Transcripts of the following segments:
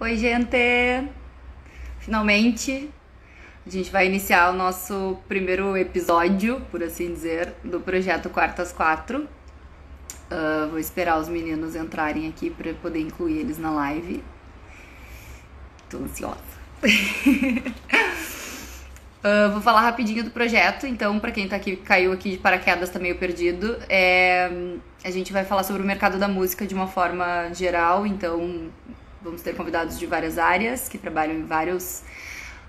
Oi, gente! Finalmente a gente vai iniciar o nosso primeiro episódio, por assim dizer, do projeto Quartas Quatro. Vou esperar os meninos entrarem aqui para poder incluir eles na live. Tô ansiosa. Vou falar rapidinho do projeto, então, para quem tá aqui, caiu aqui de paraquedas, tá meio perdido. A gente vai falar sobre o mercado da música de uma forma geral, então vamos ter convidados de várias áreas que trabalham em vários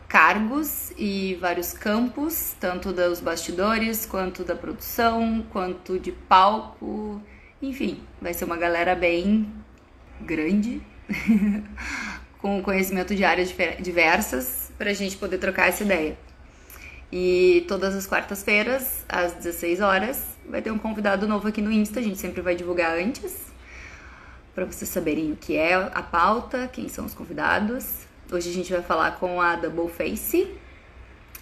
cargos e vários campos, tanto dos bastidores, quanto da produção, quanto de palco. Enfim, vai ser uma galera bem grande, com conhecimento de áreas diversas, pra gente poder trocar essa ideia. E todas as quartas-feiras, às 16 horas, vai ter um convidado novo aqui no Insta. A gente sempre vai divulgar antes, para vocês saberem o que é a pauta, quem são os convidados. Hoje a gente vai falar com a Double Face,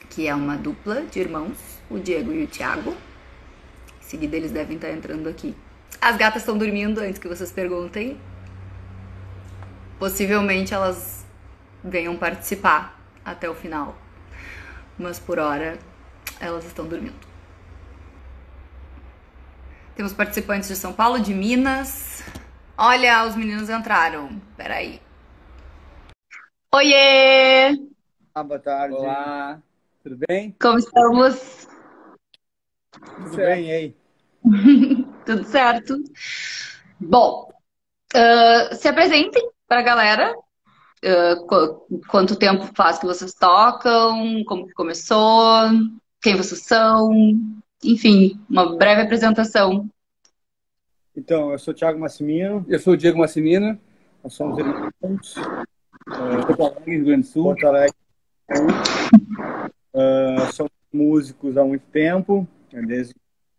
que é uma dupla de irmãos, o Diego e o Thiago. Em seguida eles devem estar entrando aqui. As gatas estão dormindo, antes que vocês perguntem. Possivelmente elas venham participar até o final, mas por hora elas estão dormindo. Temos participantes de São Paulo, de Minas. Olha, os meninos entraram. Peraí. Oiê! Boa tarde. Olá, tudo bem? Como estamos? Tudo bem, e aí? Tudo certo. Bom, se apresentem para a galera. Quanto tempo faz que vocês tocam? Como que começou? Quem vocês são? Enfim, uma breve apresentação. Então, eu sou o Thiago Massimino, Eu sou o Diego Massimino, nós somos irmãos, Porto Alegre, Rio Grande do Sul. Porto Alegre. Somos músicos há muito tempo, desde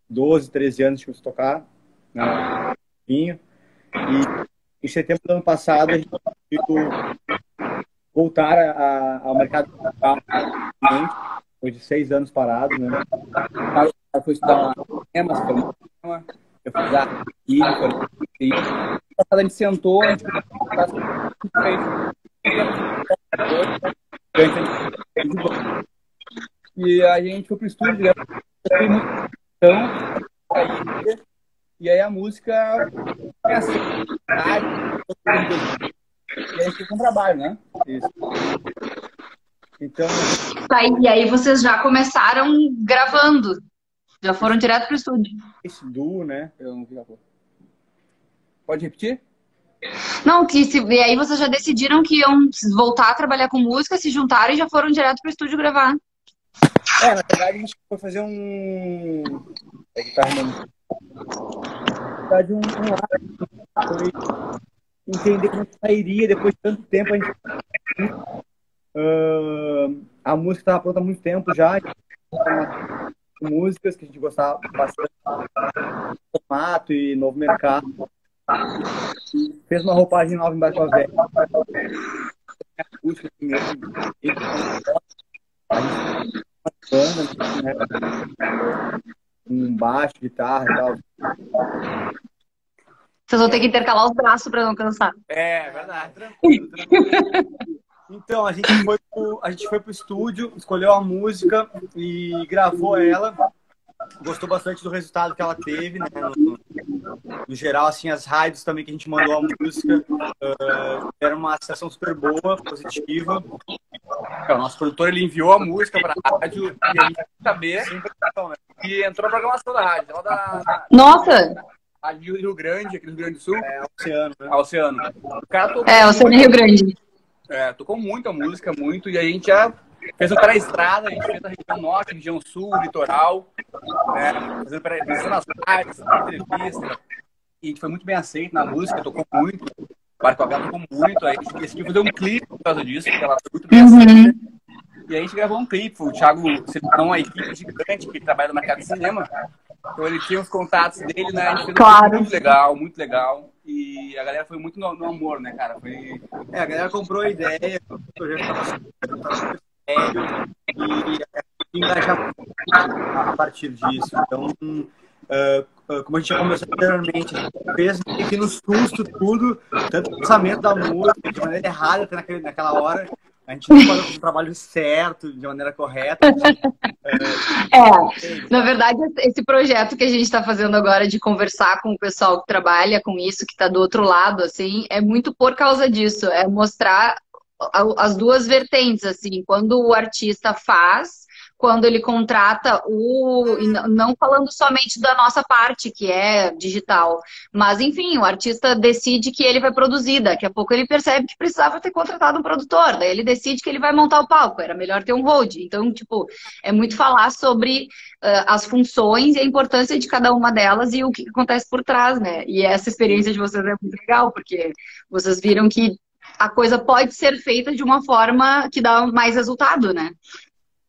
12, 13 anos que eu tocar, né? E em setembro do ano passado a gente decidiu voltar ao mercado musical, depois de 6 anos parados, né? Eu fui estudar cinema, eu fiz arte e a gente sentou, a gente e a gente foi pro estúdio, e aí a música é assim, e aí fica um trabalho, né? Isso. Então, E aí vocês já começaram gravando? Já foram direto pro estúdio? esse duo, né? Eu não vi a cor. Pode repetir? Não, e aí vocês já decidiram que iam voltar a trabalhar com música, se juntaram e já foram direto pro estúdio gravar. Na verdade a gente foi fazer um... Na verdade, foi entender como sairia depois de tanto tempo. A música estava pronta há muito tempo já, músicas que a gente gostava bastante do formato e novo mercado. Fez uma roupagem nova em Baixo Velho. Acústica primeiro. A gente banda, né? Um baixo, guitarra e tal. Vocês vão ter que intercalar os braços para não cansar. É verdade, tranquilo. Então, a gente foi pro estúdio, escolheu a música e gravou ela. Gostou bastante do resultado que ela teve, né? No geral, assim, as rádios também que a gente mandou a música deram uma aceitação super boa, positiva. O nosso produtor ele enviou a música para a rádio e a gente quer saber e entrou na programação da rádio. Nossa! Rádio Rio Grande, aqui no Rio Grande do Sul. Oceano, né? Oceano. O cara tocou Oceano Rio Grande. Tocou muito a música, muito, e a gente já fez para a estrada, a gente fez a região norte, região sul, litoral, né? Fazendo as rádios, entrevista. E a gente foi muito bem aceito na música, tocou muito. O Barco Abel tocou muito, aí a gente decidiu fazer um clipe por causa disso, porque ela foi muito bem aceita. E aí a gente gravou um clipe. O Thiago selecionou uma equipe gigante que trabalha no mercado de cinema. Então ele tinha os contatos dele, né? A gente fez um muito legal, muito legal. E a galera foi muito no amor, né, cara? A galera comprou a ideia, o projeto estava sério e engajar a partir disso. Então, como a gente já conversou anteriormente, a gente fez fiquei no susto, tudo, tanto o lançamento da música, de maneira errada até naquela hora. A gente não pode fazer o trabalho certo, de maneira correta. Na verdade, esse projeto que a gente está fazendo agora de conversar com o pessoal que trabalha com isso, que está do outro lado, assim, é muito por causa disso, é mostrar as duas vertentes, assim, quando o artista faz, quando ele contrata e não falando somente da nossa parte, que é digital, mas enfim, o artista decide que ele vai produzir, daqui a pouco ele percebe que precisava ter contratado um produtor, daí ele decide que ele vai montar o palco, era melhor ter um hold. Então, tipo, é muito falar sobre as funções e a importância de cada uma delas e o que acontece por trás, né? E essa experiência de vocês é muito legal, porque vocês viram que a coisa pode ser feita de uma forma que dá mais resultado, né?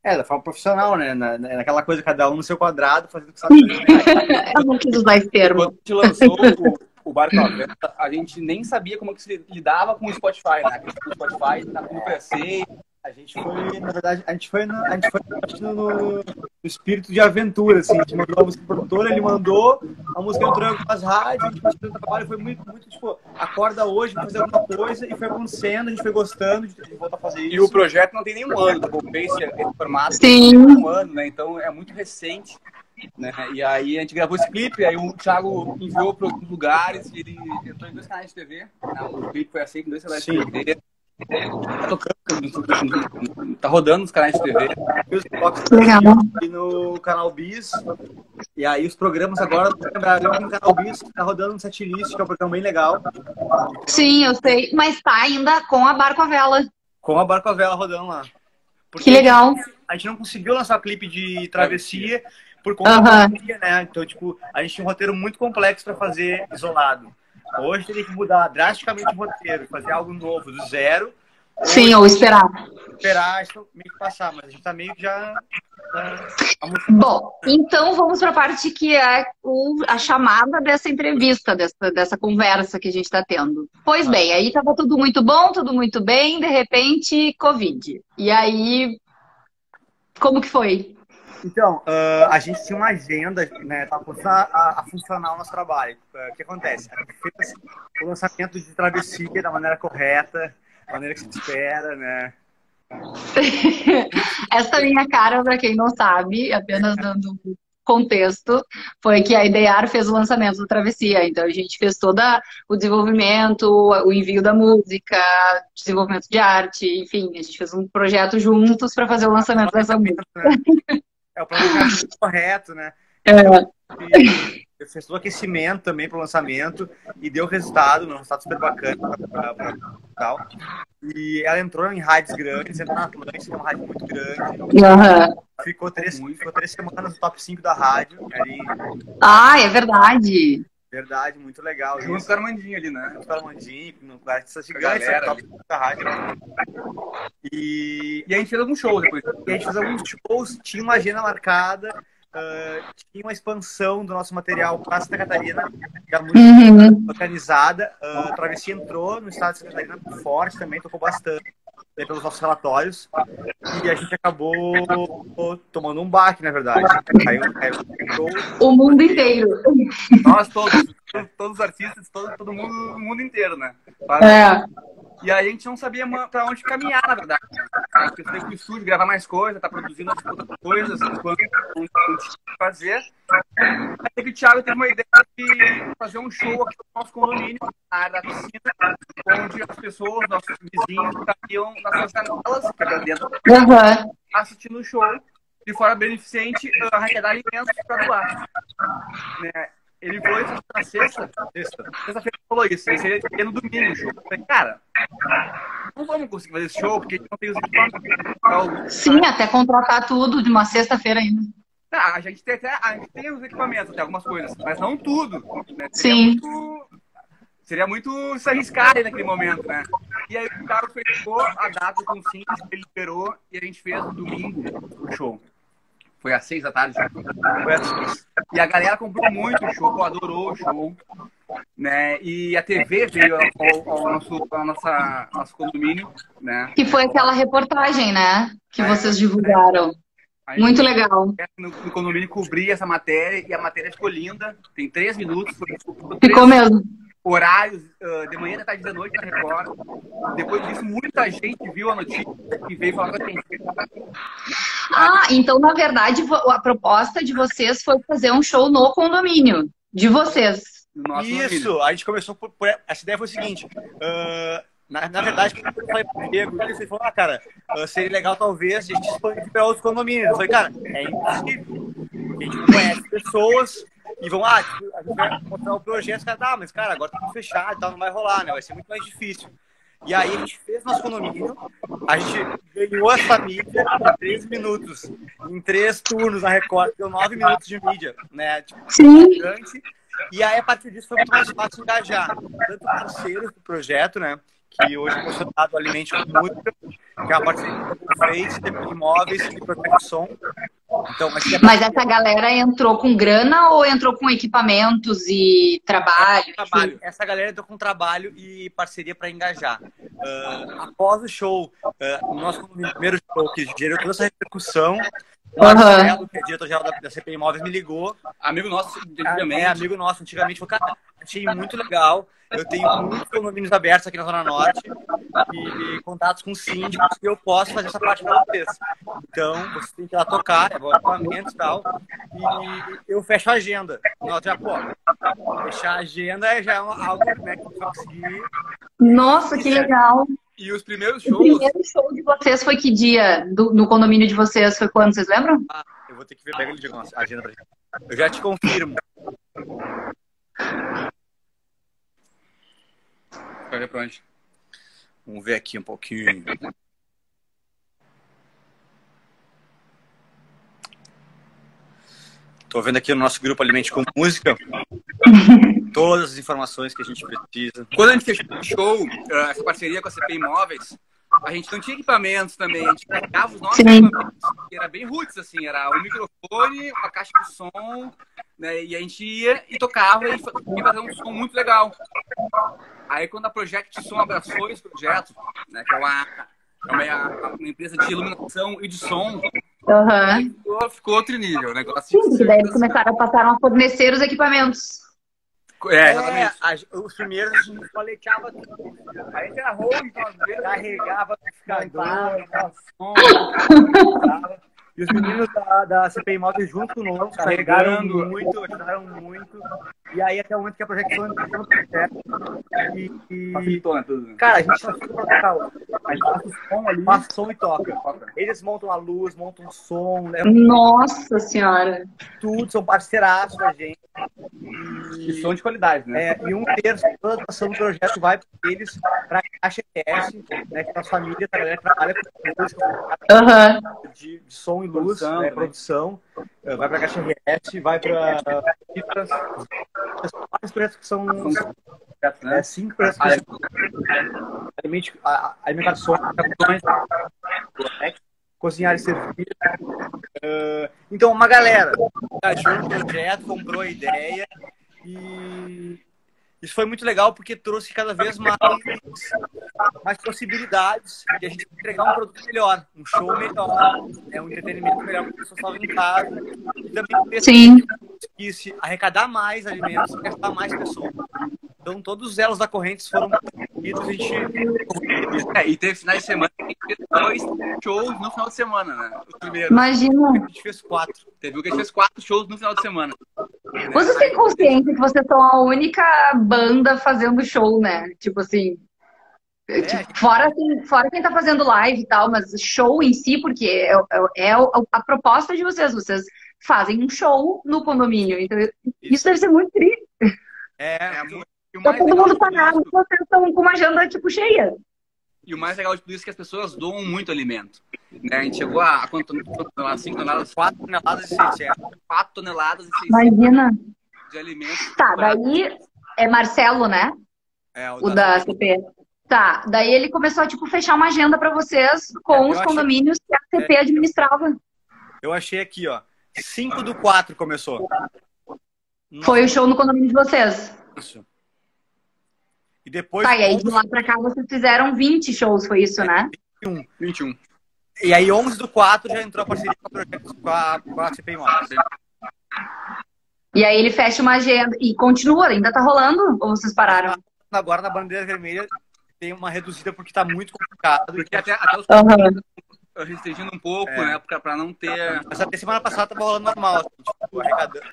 Da forma profissional, né? Naquela coisa, cada um no seu quadrado, fazendo o que sabe fazer. Eu não quis usar esse termo. Quando a gente lançou o Barco à Vela, a gente nem sabia como que se lidava com o Spotify, né? O Spotify tá no preceito. A gente foi, na verdade, a gente foi no espírito de aventura, assim. A gente mandou a música pro produtor, ele mandou, a música entrou em algumas rádios, a gente fez o trabalho, foi muito, tipo, acorda hoje, fazer alguma coisa, e foi acontecendo, a gente foi gostando de voltar a fazer isso. E o projeto não tem nenhum ano, esse formato Sim. Tem nenhum ano, né? Então é muito recente. Né? E aí a gente gravou esse clipe, aí o Thiago enviou para alguns lugares, e ele entrou em 2 canais de TV. Né? O clipe foi assim, com 2 canais de TV. Tá tocando, tá rodando nos canais de TV. Legal. E no canal Bis. E aí os programas agora no canal Bis tá rodando no Setlist, que é um programa bem legal. Sim, eu sei. Mas tá ainda com a Barco à Vela. Com a Barco à Vela rodando lá. Porque que legal. A gente não conseguiu lançar o clipe de Travessia por conta da pandemia, né? Então, tipo, a gente tinha um roteiro muito complexo para fazer isolado. Hoje teria que mudar drasticamente o roteiro, fazer algo novo, do zero. Sim, ou esperar. Esperar isso meio que passar, mas a gente tá meio que já... Bom, então vamos para a parte que é a chamada dessa entrevista, dessa conversa que a gente está tendo. Pois bem, aí estava tudo muito bom, tudo muito bem, de repente, Covid. E aí, como que foi? Então, a gente tinha uma agenda, né, para começar a funcionar o nosso trabalho. O que acontece? A gente fez o lançamento de Travessia da maneira correta, da maneira que se espera, né? Essa minha cara, para quem não sabe, apenas dando contexto, foi que a Idear fez o lançamento do Travessia. Então a gente fez todo o desenvolvimento, o envio da música, desenvolvimento de arte, enfim, a gente fez um projeto juntos para fazer o lançamento dessa música. É o planejamento correto, né? Eu fiz todo o aquecimento também para o lançamento e deu resultado, um resultado super bacana tal. E ela entrou em rádios grandes, entrou na Atlântida, que é uma rádio muito grande. Ficou 3 semanas no top 5 da rádio. É verdade. Verdade, muito legal. Junto com o Armandinho ali, né? Junto com o Armandinho, no artista gigante, top 5 da rádio. E a gente fez alguns shows depois. E a gente fez alguns shows, tinha uma agenda marcada. Tinha uma expansão do nosso material para Santa Catarina, que era muito organizada. A Travessia entrou no estado de Santa Catarina muito forte também, tocou bastante pelos nossos relatórios. E a gente acabou tomando um baque, na verdade. Caiu o mundo inteiro. Nós todos os artistas, todo mundo, o mundo inteiro, né? E aí a gente não sabia pra onde caminhar, na verdade. A gente foi pro estúdio, gravar mais coisas, tá produzindo outras coisas, enquanto não tinha que fazer. Até que o Thiago teve uma ideia de fazer um show aqui no nosso condomínio, na área da piscina, onde as pessoas, nossos vizinhos, estavam nas suas janelas, que era dentro, assistindo o show, de forma beneficente, arrecadar alimentos para doar. Né? Ele falou isso na sexta-feira falou isso, ele seria no domingo o show. Eu falei, cara, não vamos conseguir fazer esse show porque a gente não tem os equipamentos. Sim, até contratar tudo de uma sexta-feira ainda. A gente tem os equipamentos, até algumas coisas, mas não tudo. Né? Seria muito se arriscar aí naquele momento, né? E aí o cara fechou a data com o Simples, ele liberou e a gente fez no domingo o show. Foi às 6 da tarde. Foi às 6. E a galera comprou muito o show, adorou o show. Né? E a TV veio ao nosso condomínio. Né? Que foi aquela reportagem, né? Que vocês divulgaram. Muito legal. No condomínio cobri essa matéria e a matéria ficou linda. Tem 3 minutos. Ficou mesmo. horários de manhã, da tarde e da noite na Record. Depois disso, muita gente viu a notícia e veio falar com a gente. Ah, então, na verdade, a proposta de vocês foi fazer um show no condomínio. De vocês. Isso, a gente começou por... Essa ideia foi o seguinte. Na verdade, quando eu falei pro Diego, ele falou, cara, seria legal talvez a gente expandir para outros condomínios. Eu falei, cara, é impossível. A gente não conhece pessoas e vão, a gente vai mostrar o projeto, cara, mas cara, agora tá tudo fechado e tal, não vai rolar, né? Vai ser muito mais difícil. E aí a gente fez nosso condomínio, a gente ganhou a família em 13 minutos, em 3 turnos na Record, deu 9 minutos de mídia, né? Tipo, gigante. E aí, a partir disso, foi muito mais fácil engajar tanto parceiros do projeto, né? Que hoje é consolidado Alimente com Música, que é uma parceria com Face, Imóveis e Projeto de Som. Então, mas essa galera entrou com grana ou entrou com equipamentos e trabalho? Essa galera entrou com trabalho e parceria para engajar. Após o show, o nosso primeiro show, que gerou toda essa repercussão, o Marcelo, que é diretor-geral da CP Imóveis, me ligou. Amigo nosso, amigo nosso, antigamente. Falou, cara, achei muito legal. Eu tenho muitos condomínios abertos aqui na Zona Norte e contatos com síndicos que eu posso fazer essa parte para vocês. Então, vocês têm que ir lá tocar, equipamentos e tal. E eu fecho a agenda. Nós já, fechar a agenda já é algo, né, que eu consegui. Nossa, que legal. E os primeiros shows... O primeiro show de vocês foi que dia? No condomínio de vocês foi quando? Vocês lembram? Eu vou ter que ver, pega ele a agenda pra gente. Eu já te confirmo. Vai ver pra onde? Vamos ver aqui um pouquinho. Tô vendo aqui no nosso grupo Alimente com Música todas as informações que a gente precisa. Quando a gente fechou o show, essa parceria com a CP Imóveis, a gente não tinha equipamentos também, a gente carregava os nossos equipamentos, que era bem roots, assim, era um microfone, uma caixa de som, né, e a gente ia e tocava e fazia um som muito legal. Aí quando a Project Som abraçou esse projeto, né, que é uma empresa de iluminação e de som, ficou outro nível o negócio. Sim, daí eles começaram a passar a fornecer os equipamentos. Exatamente. Os primeiros a gente coleteava tudo. Aí era home, carregava amplificador, som, e os meninos da CP Imóveis junto conosco carregaram muito, ajudaram muito. E aí até o momento que a projeção entrou no projeto. Cara, a gente só fica pra tocar. A gente passa o som ali, passa som e toca. Eles montam a luz, montam o som. Nossa Senhora! Tudo, são parceiraços da gente. E som de qualidade, né? E 1/3 de toda a atuação do projeto vai para eles, para a Caixa RS, né, que a família trabalha com música, de som e luz, produção, vai para a Caixa RS, vai para vários projetos que são 5 projetos que alimentação, cozinhar e servir. Então, uma galera engajou no projeto, comprou a ideia e isso foi muito legal porque trouxe cada vez mais possibilidades de a gente entregar um produto melhor, um show melhor, um entretenimento melhor para as pessoas estavam em casa e também conseguisse arrecadar mais alimentos e gastar mais pessoas. Então, todos os elos da corrente foram unidos, a gente... E teve finais de semana, a gente fez 2 shows no final de semana, né? O primeiro. Imagina! A gente fez 4. Teve que a gente fez 4 shows no final de semana. Vocês têm consciência que vocês são a única banda fazendo show, né? Tipo assim... Fora quem tá fazendo live e tal, mas show em si, porque a proposta de vocês fazem um show no condomínio. Então, isso deve ser muito triste. Tá todo mundo parado, vocês estão com uma agenda tipo cheia. E o mais legal de tudo isso é que as pessoas doam muito alimento. Né? A gente chegou a quanto toneladas? 5 toneladas? 4 toneladas e 600. 4 toneladas e 600 Imagina. De alimentos. Tá, daí é Marcelo, né? O da CP. Tá, daí ele começou a tipo, fechar uma agenda pra vocês com os condomínios que a CP administrava. Eu achei aqui, ó. 5/4 começou. Foi o show no condomínio de vocês. Isso. E depois... Tá, e aí de lá pra cá vocês fizeram 20 shows, foi isso, né? 21. E aí 11/4 já entrou a parceria com a CP Imóveis. E aí ele fecha uma agenda e continua, ainda tá rolando? Ou vocês pararam? Agora na Bandeira Vermelha tem uma reduzida porque tá muito complicado. Porque até os Aham. restringindo um pouco, né? Pra não ter. Mas até semana passada tava rolando normal, assim, tipo, arrecadando.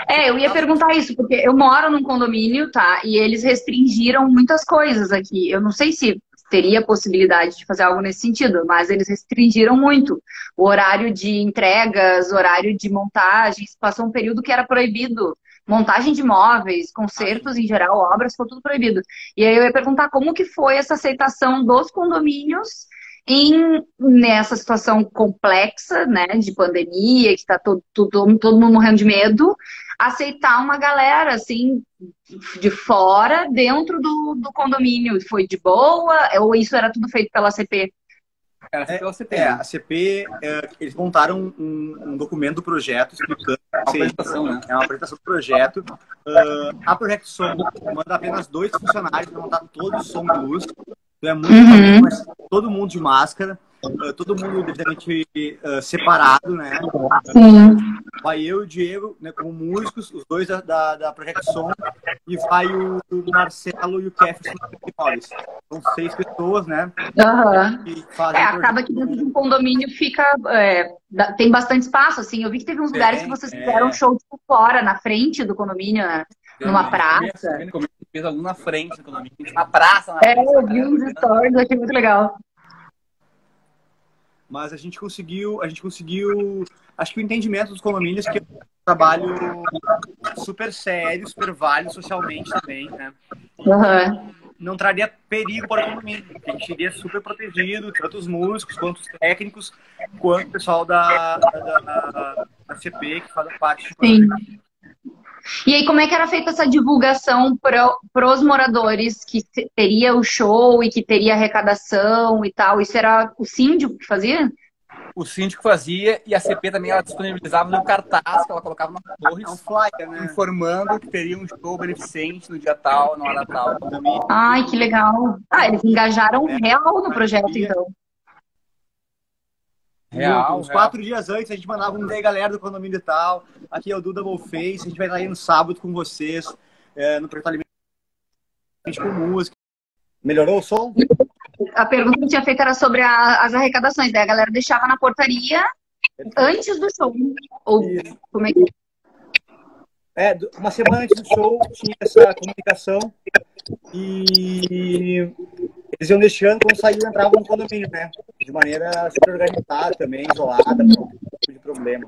Eu ia perguntar isso, porque eu moro num condomínio, tá? E eles restringiram muitas coisas aqui. Eu não sei se teria possibilidade de fazer algo nesse sentido, mas eles restringiram muito o horário de entregas, horário de montagens. Passou um período que era proibido. Montagem de móveis, concertos em geral, obras, ficou tudo proibido. E aí eu ia perguntar como que foi essa aceitação dos condomínios nessa situação complexa, né, de pandemia, que está todo mundo morrendo de medo, aceitar uma galera, assim, de fora, dentro do condomínio. Foi de boa? Ou isso era tudo feito pela CP? Era pela CP. A CP, eles montaram um documento do projeto explicando. Uma apresentação, né? É uma apresentação do projeto. A Projeto Som manda apenas 2 funcionários para montar todo o som e luz. Então é muito mas todo mundo de máscara, todo mundo devidamente separado, né? Sim. Vai eu e o Diego, né, como músicos, os 2 da Projeto Som, e vai o Marcelo e o Kefferson. São 6 pessoas, né? Uhum. Que fazem acaba que dentro de um condomínio fica. Tem bastante espaço, assim. Eu vi que teve uns lugares que vocês fizeram show tipo, fora, na frente do condomínio, né? Numa praça. Fez algum na frente do condomínio, na praça. Na frente, eu vi uns stories, achei muito legal. Mas a gente conseguiu, acho que o entendimento dos condomínios que é um trabalho super sério, super válido socialmente também, né? Não traria perigo para o condomínio, porque a gente iria super protegido, tanto os músicos, quanto os técnicos, quanto o pessoal da CP, que faz parte do Sim. E aí, como é que era feita essa divulgação para os moradores que teria o show e que teria arrecadação e tal? Isso era o síndico que fazia? O síndico fazia e a CP também ela disponibilizava no cartaz que ela colocava na torre, um flyer, né? informando que teria um show beneficente no dia tal, na hora tal. Ai, que legal. Eles engajaram real no projeto, então. Real, uns 4 dias antes a gente mandava um day, galera do condomínio e tal. Aqui é o Duda Face, a gente vai estar aí no sábado com vocês, no Projeto Alimento com música. Melhorou o som? A pergunta que eu tinha feito era sobre as arrecadações. Daí a galera deixava na portaria antes do show. Ou como é que uma semana antes do show tinha essa comunicação e eles iam deixando, quando saiu, entravam no condomínio, né? De maneira super organizada também, isolada, não tipo de problema.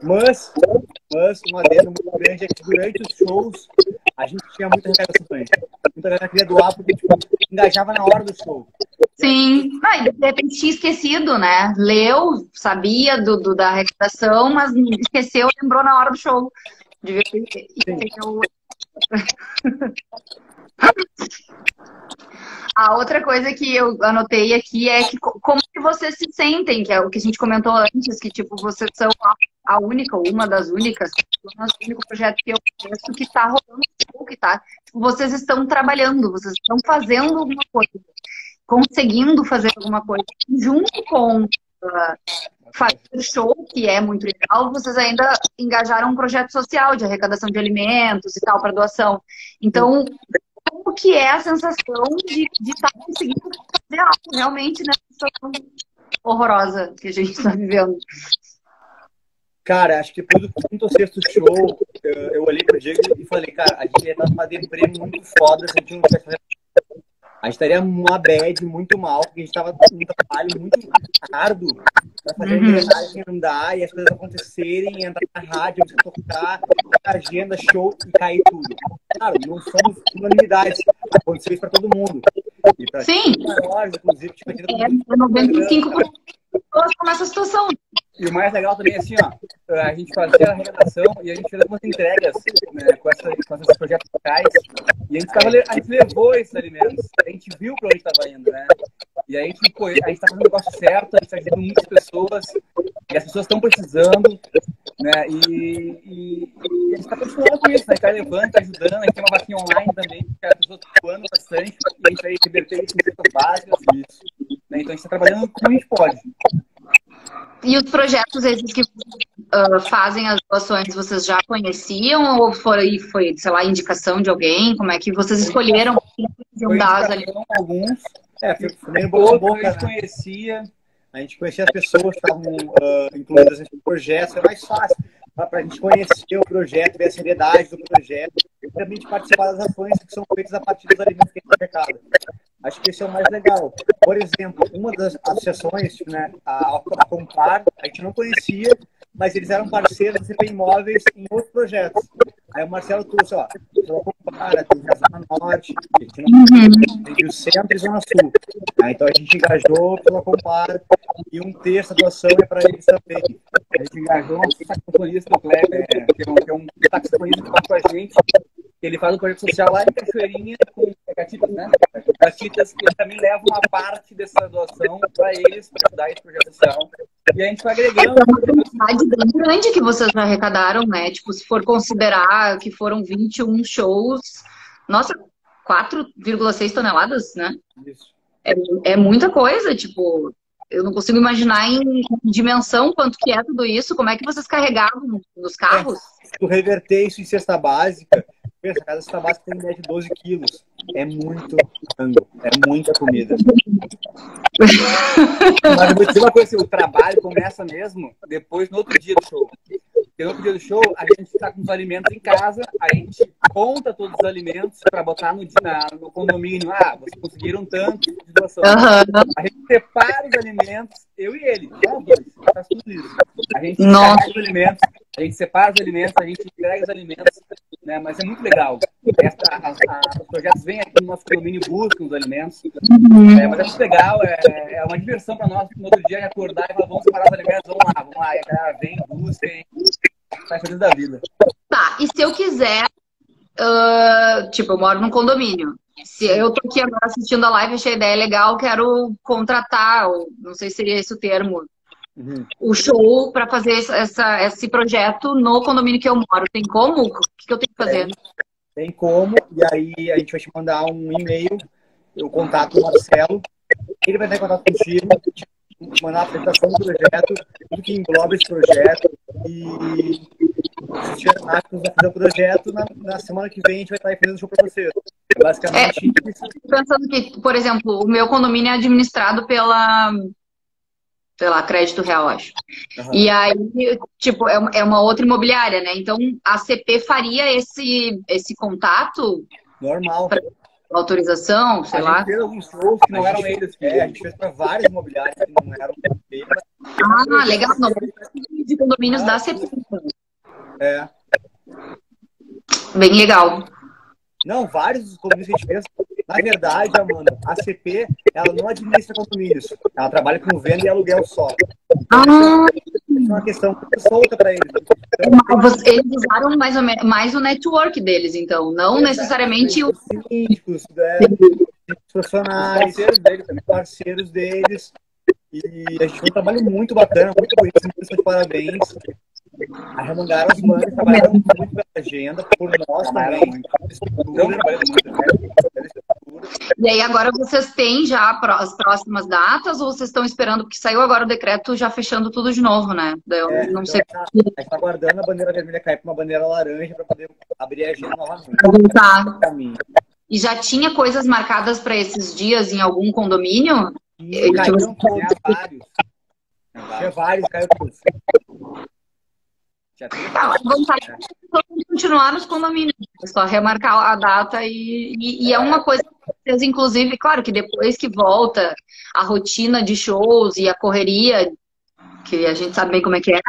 Mas uma adendo muito grande é que durante os shows a gente tinha muita arrecadação também. Muita galera queria doar porque tipo, engajava na hora do show. Sim. E de repente tinha esquecido, né? Leu, sabia da arrecadação, mas esqueceu, lembrou na hora do show. Devia ter. A outra coisa que eu anotei aqui é que como que vocês se sentem, que é o que a gente comentou antes, que tipo, vocês são a única, ou uma das únicas, o único projeto que eu conheço que tá rolando, que tá, tipo, vocês estão trabalhando, vocês estão fazendo alguma coisa, conseguindo fazer alguma coisa, junto com fazer o show, que é muito legal, vocês ainda engajaram um projeto social de arrecadação de alimentos e tal, para doação. Então, como que é a sensação de estar conseguindo fazer algo realmente nessa situação horrorosa que a gente está vivendo? Cara, acho que depois do 5º ou 6º show, eu olhei pro Diego e falei, cara, a gente ia estar numa deprê muito foda se a gente não tivesse fazendo. A gente estaria numa bad muito mal, porque a gente estava com um trabalho muito árduo para fazer a engrenagem andar e as coisas acontecerem, entrar na rádio, tocar, agenda, show e cair tudo. Claro, não somos unanimidades, aconteceu isso para todo mundo. E pra sim! Maiores, inclusive, tipo, 95% com essa situação. E o mais legal também é assim, ó, a gente fazia a arrecadação e a gente fez algumas entregas, né, com esses projetos locais, e a gente levou esses alimentos, a gente viu para onde estava indo, né? E a gente está fazendo o negócio certo, a gente está ajudando muitas pessoas, e as pessoas estão precisando, né? E a gente está continuando com isso, né? A gente está levando, está ajudando, a gente tem uma vaquinha online também, que as pessoas estão doando bastante, e a gente vai reverter isso em cestas básicas, né? Então a gente está trabalhando como a gente pode. E os projetos esses que fazem as doações, vocês já conheciam ou foi, sei lá, indicação de alguém? Como é que vocês escolheram Foi dar os indicação de alguns, Foi meio boca a outros a boca, gente né? conhecia. A gente conhecia as pessoas que estavam incluídas nesse projeto, é mais fácil para a gente conhecer o projeto, ver a seriedade do projeto e também de participar das ações que são feitas a partir dos alimentos que a gente arrecada. Acho que esse é o mais legal. Por exemplo, uma das associações, né, a Compar, a gente não conhecia, mas eles eram parceiros do CP Imóveis em outros projetos. Aí o Marcelo trouxe, ó, a Compar, tem a Zona Norte, a gente não tem o Centro e Zona Sul. Então a gente engajou pela Compar e um terço da doação é para eles também. A gente engajou um saxofonista do Kleber, que é um saxofonista que faz com a gente. Ele faz um projeto social lá em Cachoeirinha com Catitas, né? Catitas, que ele também leva uma parte dessa doação para eles, para ajudar esse projeto social. E a gente vai agregando. É uma quantidade bem grande que vocês já arrecadaram, né? Tipo, se for considerar que foram 21 shows, nossa, 4,6 toneladas, né? Isso. É muita coisa, tipo, eu não consigo imaginar em dimensão quanto que é tudo isso, como é que vocês carregavam nos carros? Se tu reverter isso em cesta básica, pensa, cada cesta básica tem em média 12 quilos. É muito frango, é muita comida. Mas eu vou dizer uma coisa, o trabalho começa mesmo depois, no outro dia do show. Porque no outro dia do show, a gente está com os alimentos em casa, a gente conta todos os alimentos para botar no condomínio. Ah, vocês conseguiram tanto de doação. A gente separa os alimentos, eu e ele, nós dois, faz tudo isso. A gente separa os alimentos, a gente separa os alimentos, a gente entrega os alimentos, né? Mas é muito legal. Os projetos vêm aqui no nosso condomínio e buscam os alimentos. Mas é muito legal, é uma diversão para nós no outro dia acordar e falar, vamos separar os alimentos, vamos lá. E a galera vem, busca, faz feliz da vida. Tá, e se eu quiser, tipo, eu moro num condomínio. Se eu tô aqui agora assistindo a live, achei a ideia legal, quero contratar, ou não sei se seria esse o termo, o show para fazer esse projeto no condomínio que eu moro. Tem como? O que eu tenho que fazer? Tem como, e aí a gente vai te mandar um e-mail, eu contato o Marcelo, ele vai ter contato contigo, te mandar a apresentação do projeto, tudo que engloba esse projeto, e se tiver aptos a fazer o projeto, na semana que vem a gente vai estar aí fazendo show para vocês. Basicamente isso. Pensando que, por exemplo, o meu condomínio é administrado pela, sei lá, Crédito Real, acho. E aí, tipo, é uma outra imobiliária, né? Então, a CP faria esse contato? Normal. Autorização, sei lá. A gente fez alguns shows que não eram eles. A gente fez para várias imobiliárias que não eram CP. Legal. Não, de condomínios da CP. Bem legal. Não, vários dos condomínios que a gente fez. Na verdade, Amanda, a CP, ela não administra condomínios. Ela trabalha com venda e aluguel só. É uma questão muito solta para eles. Então, eles usaram mais ou menos mais o network deles, então, não necessariamente os síndicos, profissionais, parceiros deles. E a gente fez um trabalho muito bacana, muito bonito, muito de parabéns. Arremangaram os manos, trabalharam muito pela agenda, por nós também. E aí agora vocês têm já as próximas datas ou vocês estão esperando, porque saiu agora o decreto já fechando tudo de novo, né? Eu não sei. A gente está aguardando a bandeira vermelha cair para uma bandeira laranja para poder abrir a agenda novamente. E já tinha coisas marcadas para esses dias em algum condomínio? Tinha vários, caiu todos. A vontade de continuar nos condomínios, só remarcar a data e é uma coisa que vocês, inclusive, claro que depois que volta a rotina de shows e a correria, que a gente sabe bem como é que é,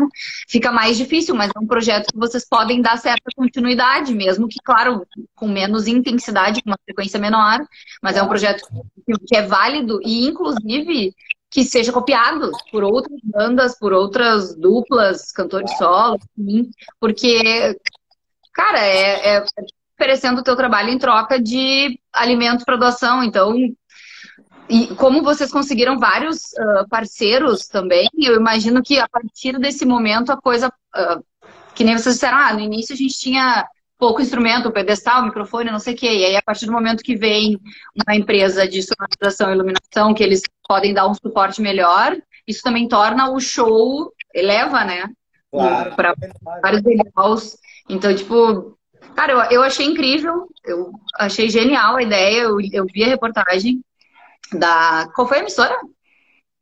fica mais difícil, mas é um projeto que vocês podem dar certa continuidade, mesmo que, claro, com menos intensidade, com uma frequência menor, mas é um projeto que é válido e, inclusive, que seja copiado por outras bandas, por outras duplas, cantores solo, enfim, porque, cara, é oferecendo o teu trabalho em troca de alimentos para doação. Então, e como vocês conseguiram vários parceiros também, eu imagino que a partir desse momento a coisa, que nem vocês disseram, no início a gente tinha pouco instrumento, pedestal, microfone, não sei o quê. E aí, a partir do momento que vem uma empresa de sonorização e iluminação, que eles podem dar um suporte melhor, isso também torna o show, eleva, né? Claro, para claro. vários degraus. Então, tipo, cara, eu achei incrível, eu achei genial a ideia, eu vi a reportagem da... Qual foi a emissora?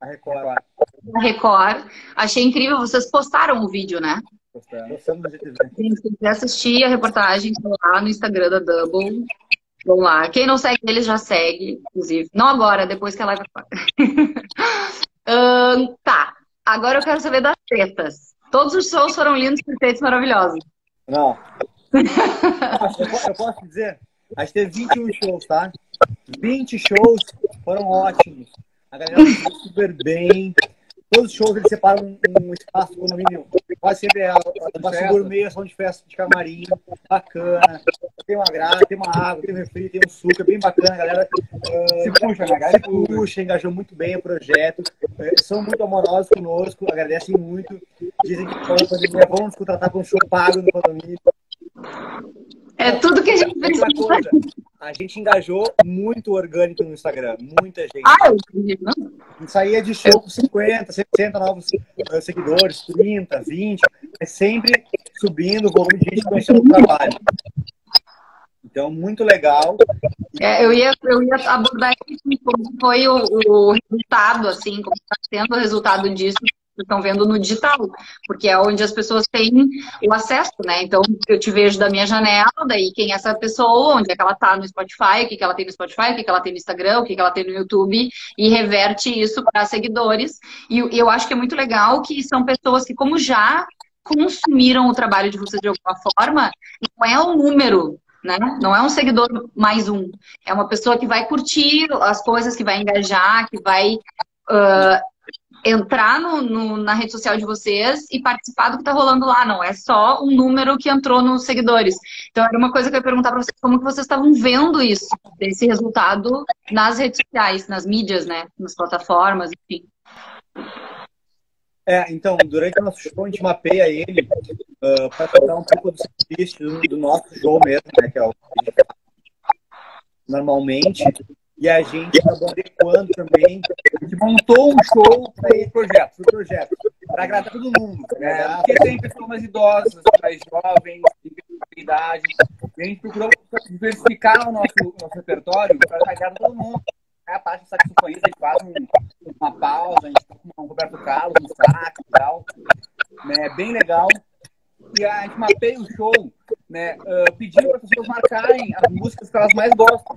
A Record. Da Record. Achei incrível, vocês postaram o vídeo, né? Postamos no GTV. Quem quiser assistir a reportagem, tá lá no Instagram da Double. Vamos lá. Quem não segue eles já segue, inclusive. Não agora, depois que a live vai tá. Agora eu quero saber das tretas. Todos os shows foram lindos, perfeitos, maravilhosos. Não. Eu posso dizer, a gente teve 21 shows, tá? 20 shows foram ótimos. A galera foi super bem. Todos os shows eles separam um espaço no condomínio. Quase sempre é uma gourmet, ação de festa de camarim, bacana. Tem uma graça, tem uma água, tem um refri, tem um suco, é bem bacana. A galera se puxa, engajou muito bem o projeto. São muito amorosos conosco, agradecem muito. Dizem que quando a pandemia vão nos contratar com um show pago no condomínio. É tudo que a gente precisa. A gente engajou muito orgânico no Instagram, muita gente. Eu entendi, não? A gente saía de show com 50, 60 novos seguidores, 30, 20, mas sempre subindo o volume de gente conhecendo o trabalho. Então, muito legal. Eu ia abordar como foi o resultado, assim, como está sendo o resultado disso. Estão vendo no digital, porque é onde as pessoas têm o acesso, né? Então, eu te vejo da minha janela, daí quem é essa pessoa, onde é que ela tá no Spotify, o que que ela tem no Spotify, o que que ela tem no Instagram, o que que ela tem no YouTube, e reverte isso para seguidores. E eu acho que é muito legal que são pessoas que, como já consumiram o trabalho de vocês de alguma forma, não é um número, né? Não é um seguidor mais um. É uma pessoa que vai curtir as coisas, que vai engajar, que vai... entrar na rede social de vocês e participar do que tá rolando lá. Não é só um número que entrou nos seguidores. Então, era uma coisa que eu ia perguntar para vocês, como que vocês estavam vendo isso, esse resultado nas redes sociais, nas mídias, né? Nas plataformas, enfim. Então, durante o nosso show, a gente mapeia ele para contar um pouco do setlist do nosso show mesmo, né? Que é o que a gente faz normalmente. E a gente acabou adequando também. A gente montou um show para esse projeto, para agradar todo mundo. Porque tem pessoas mais idosas, mais jovens, de idade. E a gente procurou diversificar o nosso repertório para agradar todo mundo. A parte do saxofonista, a gente faz uma pausa, a gente toca com o Roberto Carlos, um sax e tal. Né? Bem legal. E a gente mapeia o show, né? Pedindo para as pessoas marcarem as músicas que elas mais gostam.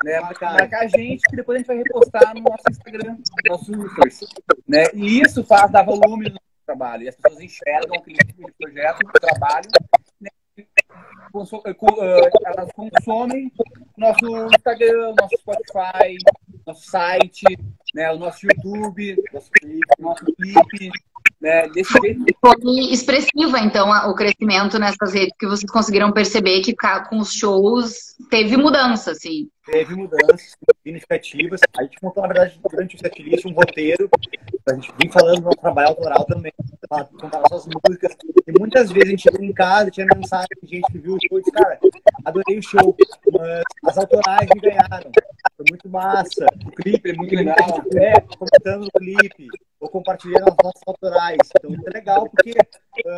Né, marcar a gente, que depois a gente vai repostar no nosso Instagram, no nosso stories, né? E isso dá volume no trabalho. E as pessoas enxergam aquele tipo de projeto, de trabalho, né? Elas consomem nosso Instagram, nosso Spotify, nosso site, né? O nosso YouTube, nosso clipe. Né? Desse jeito. Foi expressiva, então, o crescimento nessas redes, que vocês conseguiram perceber que com os shows teve mudança, assim. Teve mudanças significativas. A gente montou, na verdade, durante o setlist, um roteiro pra gente vir falando do nosso trabalho autoral também, pra contar nossas músicas. E muitas vezes a gente chegou em casa e tinha mensagem de gente que viu o show e disse, cara, adorei o show, mas as autorais me ganharam. Foi muito massa. O clipe é muito legal. Comentando no clipe, ou compartilhando as nossas autorais. Então isso é legal porque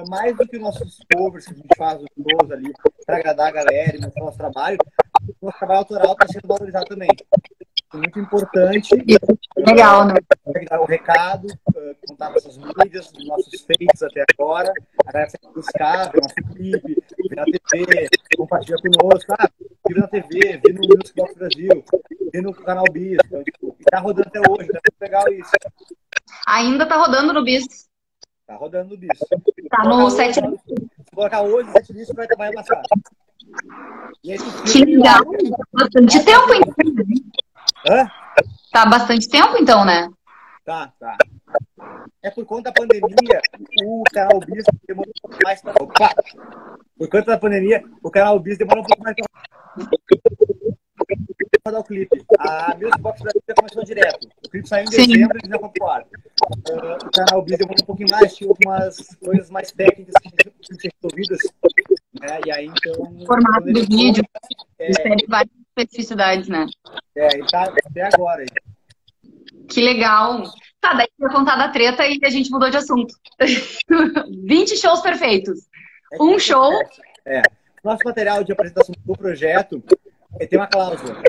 mais do que os nossos covers que a gente faz, os shows ali, para agradar a galera e mostrar o nosso trabalho autoral está sendo valorizado também. É muito importante. Legal, né? Dar o recado, contar nossas mídias, nossos feitos até agora. A galera sempre buscar, ver nosso clipe, ver na TV, compartilhar conosco. Vi na TV, vi no Music Box Brasil, vi no canal Bis. Então, tipo, tá rodando até hoje, é muito legal isso. Ainda tá rodando no Bis. Tá rodando no Bis. Tá no set. Se colocar hoje no setlist, vai trabalhar mais fácil. Que legal. Bastante tempo, então. Hã? Tá bastante tempo, então, né? Tá. É por conta da pandemia, o canal Bis demorou um pouco mais pra... Opa! Por conta da pandemia, o canal Bis demorou um pouco mais pra dar o clipe. A Music Box Brasil já começou direto. O clipe saiu em dezembro e já foi pro ar. O canal Bis demorou um pouquinho mais, tinha algumas coisas mais técnicas que tinham que ser resolvidas. Né? E aí, então... O formato do vídeo, espere várias especificidades, né? Ele tá até agora. Que legal. Tá, daí eu contar da treta e a gente mudou de assunto. 20 shows perfeitos. Um show. Nosso material de apresentação do projeto tem uma cláusula.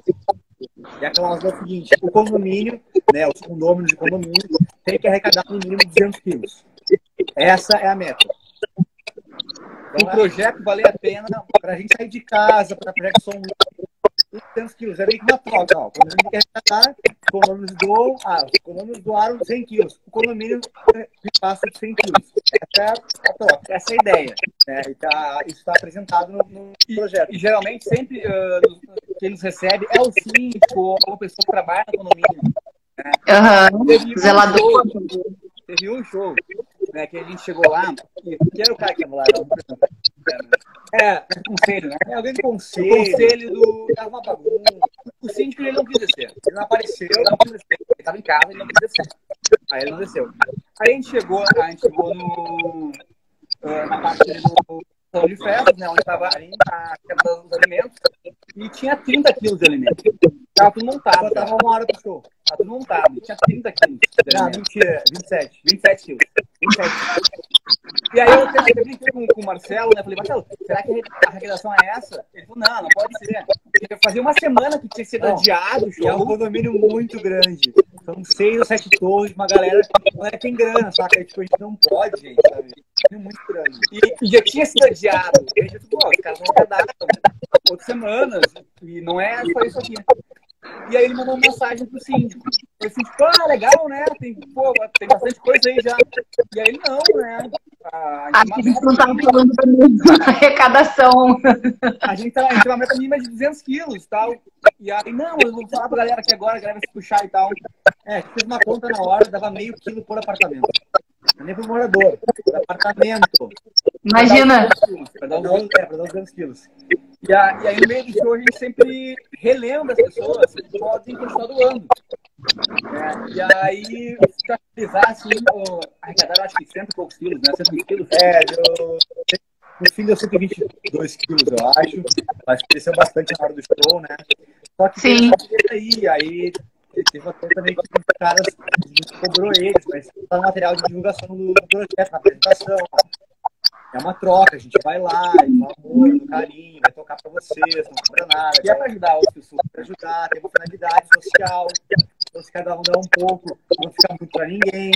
E a cláusula é o seguinte: o condomínio, né, os condôminos de condomínio, tem que arrecadar no mínimo 200 quilos. Essa é a meta. Então, o projeto valer a pena para a gente sair de casa, para projeto som 200 quilos. É meio que uma troca. Ó. O condomínio quer arrecadar, os condôminos doaram 100 quilos. O condomínio passa de 100 quilos. Essa é a troca, essa é a ideia. Né? Isso está apresentado no projeto. E geralmente sempre quem nos recebe é o síndico ou uma pessoa que trabalha no condomínio. Né? Zelador. Teve um show, né, que a gente chegou lá, que era o cara que ia lá, conselho, né? É alguém do conselho. O conselho tava uma bagunça. O síndico ele não quis descer. Ele não apareceu, ele não quis descer. Ele estava em casa, ele não quis descer. Aí ele não desceu. Aí a gente chegou na parte do salão de festas, né, onde estava a quebra dos alimentos, e tinha 30 quilos de alimentos. Tava tudo montado. Só tava 1 hora pro show. Tava tudo montado. Tinha 30 quilos. Não, mentira. 27. 27 quilos. 27 quilos. E aí eu brinquei com o Marcelo, né? Falei, Marcelo, será que a arrecadação é essa? Ele falou, não pode ser. Fazia uma semana que tinha sido adiado o show. É um condomínio muito grande. São 6 ou 7 torres, uma galera tem grana, saca? Tipo, a gente não pode, gente, sabe? É muito grande. E já tinha sido adiado. E a gente falou, os caras vão arrecadar outras semanas. E não é só isso aqui. E aí ele mandou uma mensagem pro síndico. Eu disse, legal, né? Tem bastante coisa aí já. E aí ele, não, né? A gente não tava falando da mesma arrecadação. A gente tem uma meta mínima de 200 quilos e tal. E aí, não, eu vou falar pra galera aqui agora, a galera vai se puxar e tal. A gente fez uma conta na hora, dava meio quilo por apartamento. Não é nem pro morador, por apartamento. Imagina. Pra dar uns 200 quilos. E aí, no meio do show, a gente sempre relembra as pessoas que podem continuar doando. E aí, pra finalizar, assim, arrecadaram acho que 100 e poucos quilos, né? 120 quilos. No fim deu 122 quilos, eu acho. Mas cresceu bastante na hora do show, né? Só que sim. Aí teve uma coisa também que os caras, a gente cobrou eles, mas tá no material de divulgação do projeto, na apresentação. É uma troca, a gente vai lá, com amor, com carinho, vai tocar pra vocês, não cobra nada. E é pra ajudar as pessoas. Pra ajudar, tem uma finalidade social. Então, se cada um der um pouco, não fica muito pra ninguém.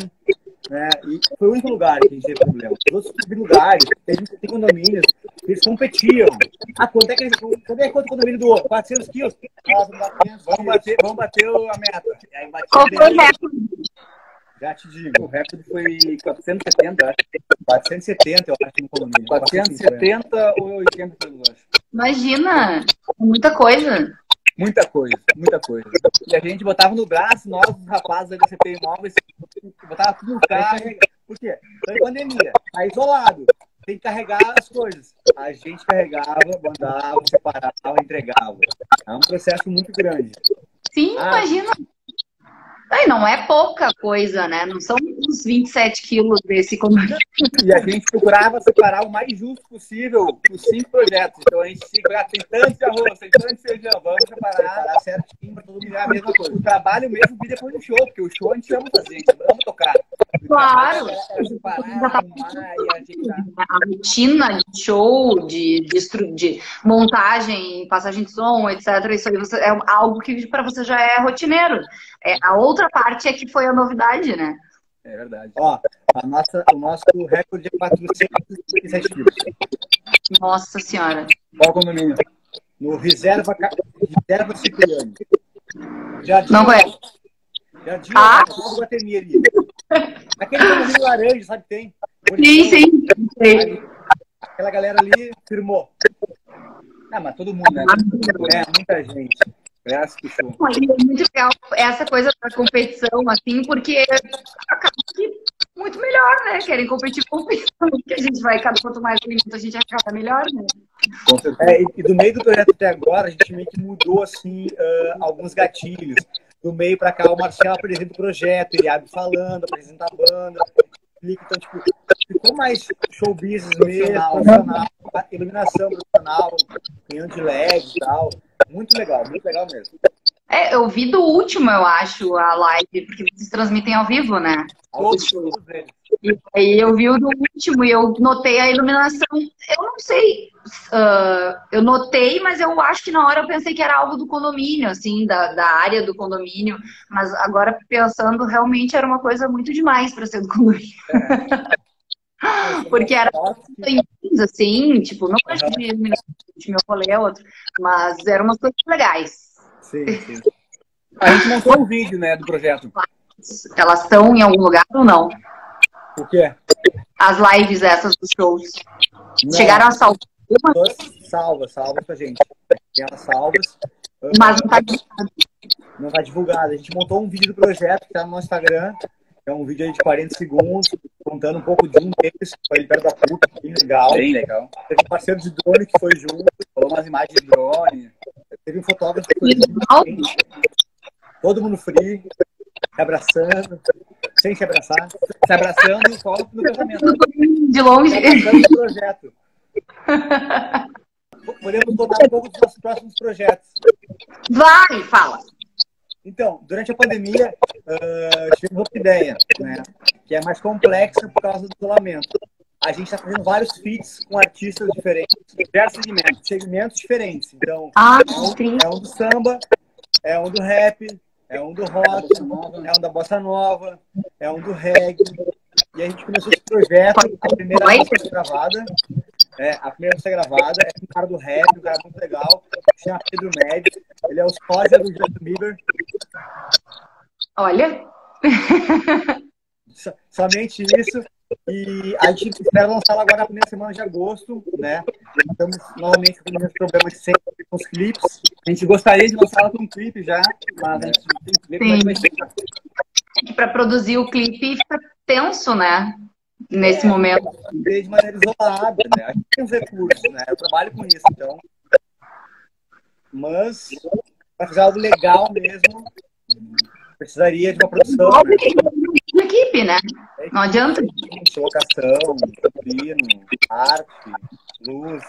Né? E foi o único lugar que a gente teve problema. Os outros lugares, tem condomínios, eles competiam. Quanto é que quanto o condomínio doou? 400 quilos? Vamos bater a meta. Aí qual foi o recorde? Já te digo. O recorde foi 470, acho. 470, eu acho, no condomínio. 470 ou 80 quilos, acho. Imagina! Muita coisa. Muita coisa. E a gente botava no braço, nós, os rapazes da CP Imóveis, botava tudo no carro. Por quê? Então, em pandemia, tá isolado, tem que carregar as coisas. A gente carregava, mandava, separava, entregava. É um processo muito grande. Sim, imagina. E não é pouca coisa, né? Não são uns 27 quilos desse condomínio. E a gente procurava separar o mais justo possível os 5 projetos. Então a gente tem tanto de arroz, tem tanto de feijão, vamos separar certinho para todo mundo ganhar a mesma coisa. O trabalho mesmo vira depois do show, porque o show a gente ama fazer, a gente ama tocar. Claro! A rotina de show, de montagem, passagem de som, etc. Isso aí é algo que para você já é rotineiro. A outra parte é que foi a novidade, né? É verdade. Ó, o nosso recorde é 457 quilos. Nossa Senhora. Qual condomínio? No Reserva Cipriani. Não conheço. Jardim do Guatemi ali. Aquele condomínio laranja, sabe que tem? Sim. Aquela galera ali firmou. Mas todo mundo, né? Muita gente. É muito legal essa coisa da competição, assim, porque acaba que muito melhor, né? Querem competir com o que a gente vai, quanto mais alimento a gente acaba melhor, né? E do meio do projeto até agora, a gente meio que mudou, assim, alguns gatilhos. Do meio pra cá, o Marcelo apresenta o projeto, ele abre falando, apresenta a banda, explica, então, tipo, ficou mais show business mesmo, profissional, iluminação profissional, canhão de LED e tal. Muito legal mesmo. Eu vi do último, eu acho, a live, porque vocês transmitem ao vivo, né? Todos eles. E aí eu vi o do último e eu notei a iluminação. Eu não sei, eu notei, mas eu acho que na hora eu pensei que era algo do condomínio, assim, da área do condomínio. Mas agora pensando, realmente era uma coisa muito demais para ser do condomínio. Porque era assim, tipo, não acho de iluminação, de meu rolê é outro, mas eram umas coisas legais. Sim, sim. A gente montou um vídeo, né, do projeto. Elas estão em algum lugar ou não? O quê? As lives essas dos shows. Não. Chegaram a salvar. Salvas pra gente. Tem elas salvas. Mas não tá divulgado. Não tá divulgado. A gente montou um vídeo do projeto que tá no nosso Instagram. É um vídeo aí de 40 segundos, contando um pouco de um deles. Foi ele perto da PUC, bem legal. Bem legal. Teve um parceiro de drone que foi junto, falou umas imagens de drone. Teve um fotógrafo que foi junto. Todo mundo free, se abraçando, sem se abraçar. Se abraçando e foto no casamento. De longe. No projeto. Podemos contar um pouco dos nossos próximos projetos. Vai, fala. Então, durante a pandemia, tivemos outra ideia, né? Que é mais complexa por causa do isolamento. A gente está fazendo vários feats com artistas diferentes, diversos segmentos diferentes. Então, é um do samba, é um do rap, é um do rock, é um da bossa nova, é um do reggae. E a gente começou esse projeto, a primeira música gravada. A primeira música gravada é um cara do rap, um cara muito legal, que se chama Pedro Médio. Ele é o sósia do Justin Bieber. Olha. Somente isso. E a gente espera lançá-la agora na primeira semana de agosto, né? Estamos novamente com esse problema de sempre com os clipes. A gente gostaria de lançá-la com um clipe já, mas a gente tem que ver como é que vai ser. Para produzir o clipe fica tenso, né? Nesse momento. De maneira isolada, né? A gente tem os recursos, né? Eu trabalho com isso, então. Mas, para fazer algo legal mesmo, precisaria de uma produção. Uma equipe, né? Não adianta. Locação, figurino, arte, luz.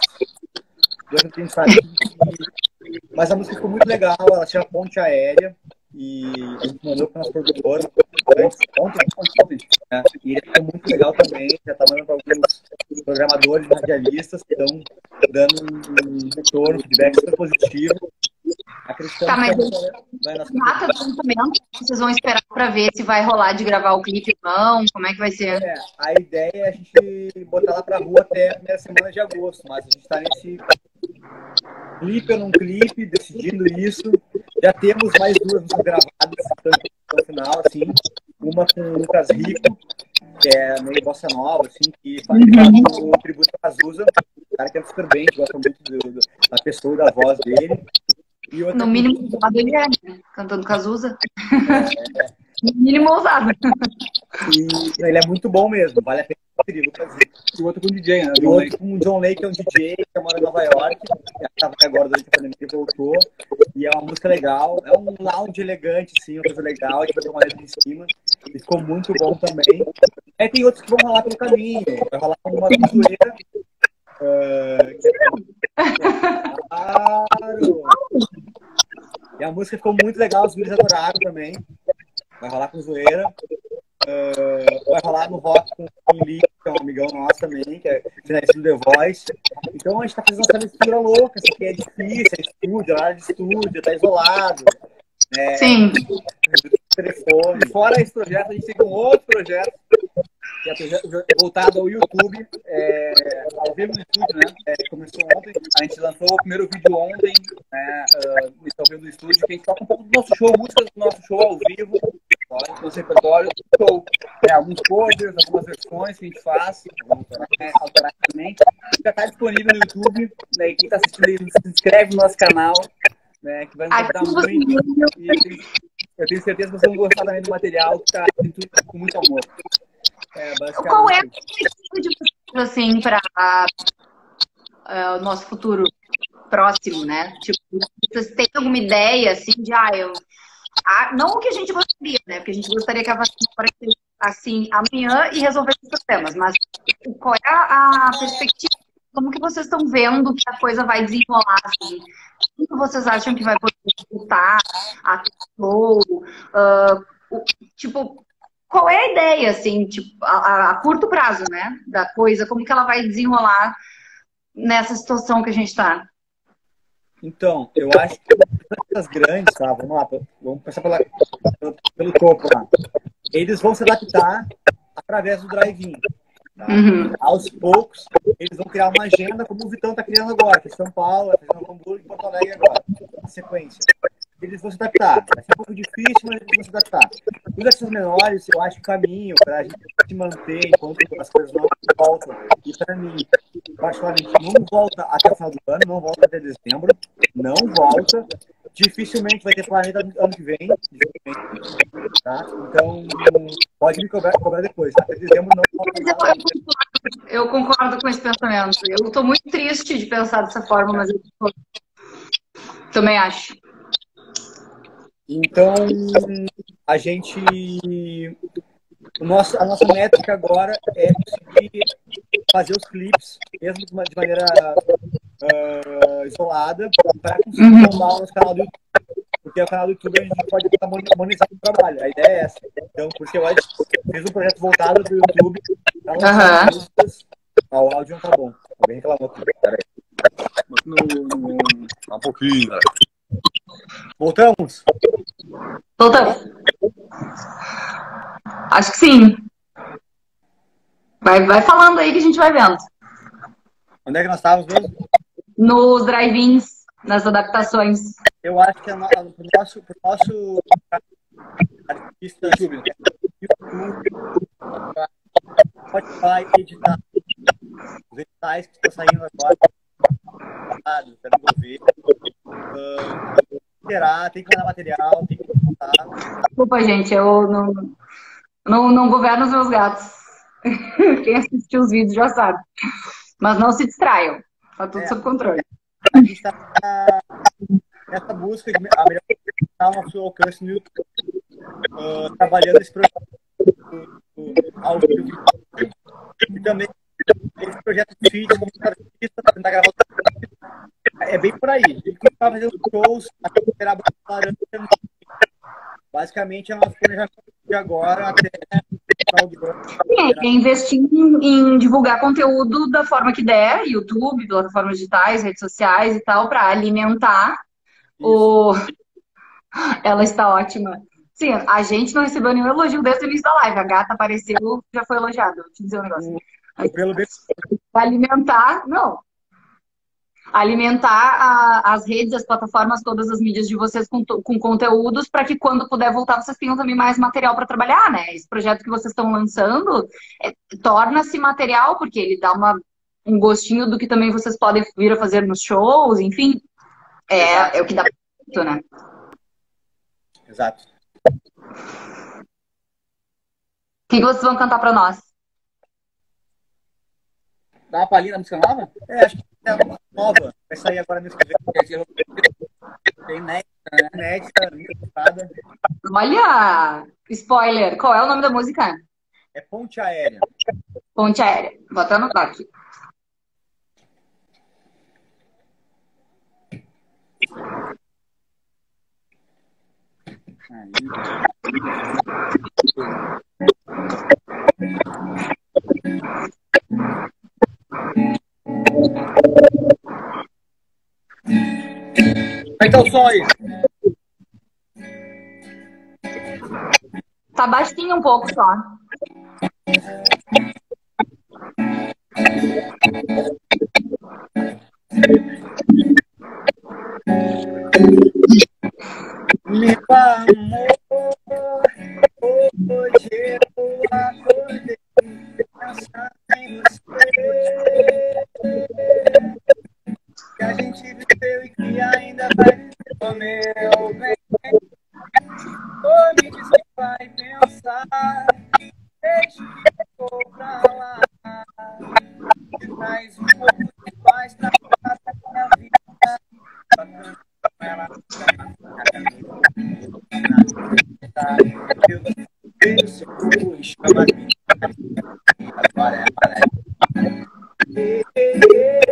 Mas a música ficou muito legal, ela tinha ponte aérea. E a gente mandou para o nosso produtor ontem, né? E ele ficou muito legal também. Já está mandando para alguns programadores, radialistas que estão dando um retorno, feedback super positivo. Tá, mas mata do lançamento, vocês vão esperar para ver se vai rolar de gravar o clipe ou não? Como é que vai ser? A ideia é a gente botar lá para rua até a primeira semana de agosto, mas a gente está nesse clipe ou não clipe, decidindo isso. Já temos mais duas músicas gravadas no final, assim. Uma com o Lucas Rico, que é meio bossa nova, assim, que faz o tributo a Cazuza. O cara que é super bem, gosta muito da pessoa e da voz dele. E outra no mínimo ousado ele é, né? Cantando Cazuza. No mínimo ousado. E ele é muito bom mesmo, vale a pena conferir, Lucas Rico. E o outro com o DJ, né? O outro com o John Lake, que é um DJ, que mora em Nova York. Estava agora durante a pandemia, ele voltou. E é uma música legal, é um lounge elegante, sim, uma coisa legal, a gente vai ter uma letra em cima. E ficou muito bom também. Aí tem outros que vão rolar pelo caminho. Vai rolar uma zoeira. Claro! E a música ficou muito legal, os vídeos adoraram também. Vai rolar com zoeira. Vai rolar no rock com o Lee, que é um amigão nosso também, que é finalista do The Voice. Então a gente tá fazendo essa mistura louca, isso aqui é difícil, é estúdio, é hora de estúdio, tá isolado. Sim. Telefone. Fora esse projeto, a gente tem um outro projeto, que é projeto voltado ao YouTube, ao vivo no estúdio, né? Começou ontem, a gente lançou o primeiro vídeo ontem, né? Ao vivo do estúdio, que a gente toca um pouco do nosso show, músicas do nosso show ao vivo, nosso repertório, show, alguns covers, algumas versões que a gente faz, automaticamente. Já está disponível no YouTube, né? Quem está assistindo aí, se inscreve no nosso canal, né? Que vai nos ajudar muito. E eu tenho certeza que vocês vão gostar também do material, que está feito com muito amor. Qual é a perspectiva de vocês, assim, para o nosso futuro próximo, né? Tipo, vocês têm alguma ideia, assim, de, não o que a gente gostaria, né? Porque a gente gostaria que a vacina aparecesse, assim, amanhã e resolvesse os problemas, mas qual é a perspectiva como que vocês estão vendo que a coisa vai desenrolar, assim? O que vocês acham que vai poder disputar a show? Tipo, qual é a ideia, assim, tipo, a curto prazo, né, da coisa? Como que ela vai desenrolar nessa situação que a gente está? Então, eu acho que essas grandes, tá? Vamos lá, vamos começar pelo topo lá. Eles vão se adaptar através do drive-in. Tá? Aos poucos, eles vão criar uma agenda como o Vitão está criando agora, que é São Paulo, está fazendo Hamburgo e Porto Alegre agora, na sequência. Eles vão se adaptar. Vai ser um pouco difícil, mas eles vão se adaptar. Os artistas menores, eu acho que o caminho para a gente se manter enquanto as coisas não voltam. E para mim, particularmente, não volta até o final do ano, não volta até dezembro, não volta. Dificilmente vai ter planeta ano que vem. Tá? Então, pode me cobrar depois. Até dezembro não volta nada. Eu concordo com esse pensamento. Eu estou muito triste de pensar dessa forma, mas eu também acho. Então, a nossa métrica agora é conseguir fazer os clipes, mesmo de maneira isolada, para conseguir montar o nosso canal do YouTube. Porque o canal do YouTube a gente pode monetizar o trabalho. A ideia é essa. Então, por isso que eu fiz um projeto voltado para o YouTube. O áudio não tá bom. Alguém reclamou aqui. Peraí. Um pouquinho, cara. Voltamos? Voltamos. Acho que sim. Vai falando aí que a gente vai vendo. Onde é que nós estávamos mesmo? Nos drive-ins, nas adaptações. Eu acho que pro nosso artista YouTube, Spotify, editar os editais que estão saindo agora, para desenvolver, tem que mandar material, tem que editar. Desculpa, gente, eu não governo os meus gatos. Quem assistiu os vídeos já sabe. Mas não se distraiam, tá tudo sob controle. A gente está nessa busca de a melhor ao nosso alcance no YouTube, trabalhando esse projeto ao vivo e também esse projeto de feed como artista para tentar gravar é bem por aí. Ele começar a fazer os shows até esperar a laranja. Basicamente é o nosso planejamento de agora até final do ano. É investir em divulgar conteúdo da forma que der, YouTube, plataformas digitais, redes sociais e tal, para alimentar o. Ela está ótima. Sim, a gente não recebeu nenhum elogio desde o início da live. A gata apareceu, já foi elogiada. Vou te dizer um negócio. Para alimentar, não. Alimentar as redes, as plataformas, todas as mídias de vocês com conteúdos para que quando puder voltar vocês tenham também mais material para trabalhar, né? Esse projeto que vocês estão lançando torna-se material porque ele dá um gostinho do que também vocês podem vir a fazer nos shows, enfim. É o que dá pra né? Exato. O que vocês vão cantar para nós? Dá uma palhinha da música nova? Acho que é uma nova. Vai sair agora mês que vem. Tem inédita, inédita. Olha! Spoiler! Qual é o nome da música? É Ponte Aérea. Ponte Aérea. Vou até anotar aqui. Como é que tá o som aí? Tá baixinho um pouco só. Meu amor, hoje eu acordei pensando em você. Que a gente viveu e que ainda vai viver, meu bem. Me diz que vai pensar, deixa que ficou pra lá. Traz um pouco de paz pra ficar da minha vida. Ela eu seu corpo e chama agora é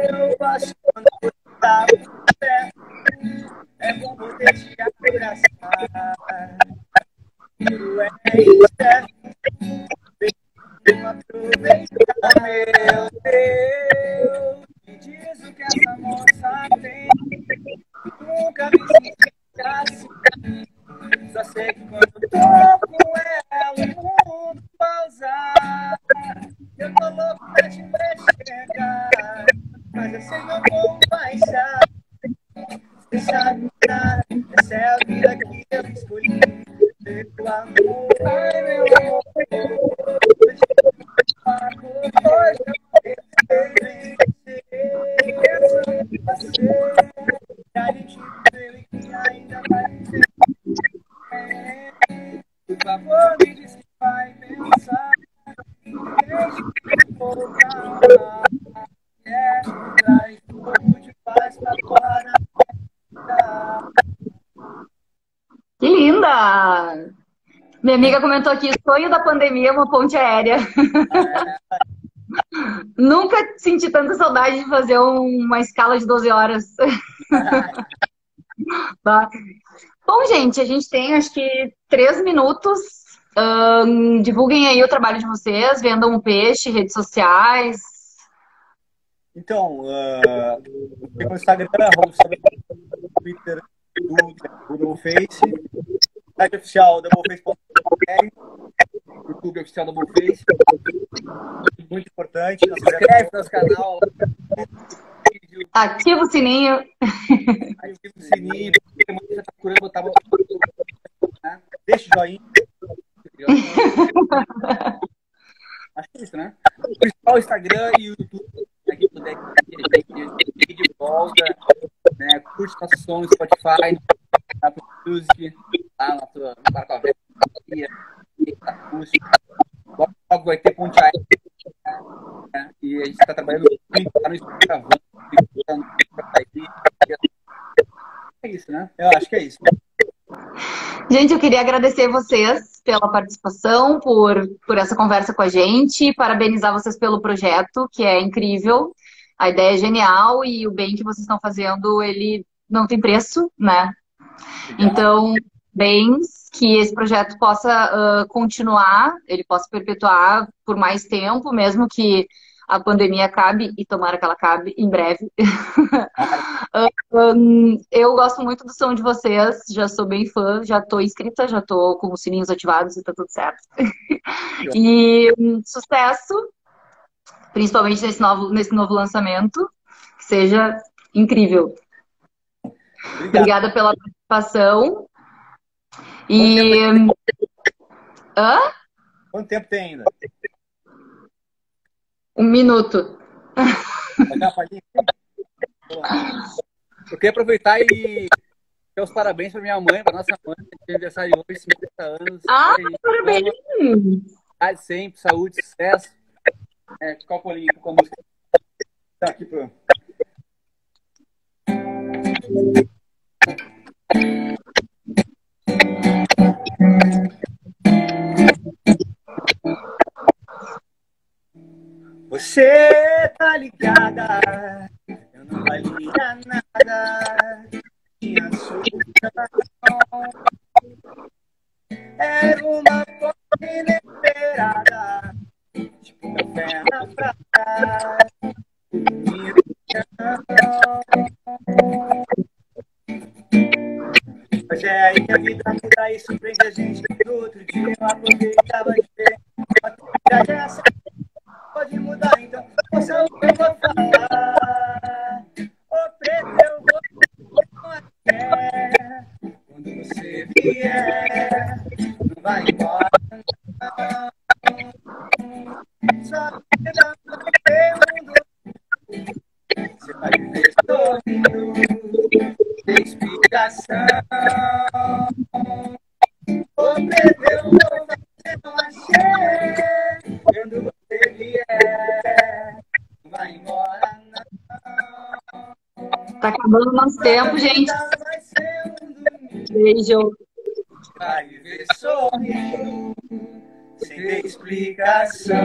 minha amiga comentou aqui, sonho da pandemia é uma ponte aérea. Nunca senti tanta saudade de fazer uma escala de 12 horas. Tá. Bom, gente, a gente tem acho que 3 minutos. Divulguem aí o trabalho de vocês, vendam um peixe, redes sociais. Então, tem o Instagram, Twitter, Double Face, site oficial doubleface.com.br, YouTube oficial Doubleface, muito importante. Se inscreve no nosso canal, ativa o sininho. Ativa o sininho, você está procurando botar né? Deixa o joinha. Acho que é isso, né? O principal Instagram e o YouTube, né, que puder de volta, né? Curte nosso som no Spotify, no Apple Music, lá na tua acústica. Logo vai ter ponte aérea, né? E a gente está trabalhando muito lá no Instagram. É isso, né? Eu acho que é isso. Gente, eu queria agradecer vocês pela participação, por essa conversa com a gente, parabenizar vocês pelo projeto, que é incrível, a ideia é genial e o bem que vocês estão fazendo, ele não tem preço, né? Então, bens, que esse projeto possa continuar, ele possa perpetuar por mais tempo, mesmo que a pandemia acabe, e tomara que ela acabe em breve. Eu gosto muito do som de vocês, já sou bem fã, já tô inscrita, já tô com os sininhos ativados e tá tudo certo. E sucesso, principalmente nesse novo lançamento, que seja incrível. Obrigada pela participação. E... Quanto tempo tem ainda? 1 minuto. Eu queria aproveitar e dar os parabéns para minha mãe, para nossa mãe, que tem aniversário hoje, 50 anos. Parabéns! Sempre, saúde, sucesso. Ficar com a música. Tá aqui pro... Você tá ligada, eu não valia nada, tinha solução. Era uma coisa inesperada, tipo café na praia, mas aí a vida muda e surpreende a gente. No outro dia eu aproveitava de ver uma dessa. Pode mudar, então ouça o que eu vou falar. Ô preto, eu vou até quando você vier. Não vai embora, não. Só que não vai ter mundo. Você vai viver sorrindo. Tem explicação. Ô preto, eu vou fazer, não achei. Quando você vier, não vai embora, não. Tá acabando o nosso tempo, gente. Beijo. Vai viver sorrindo, sem ter explicação.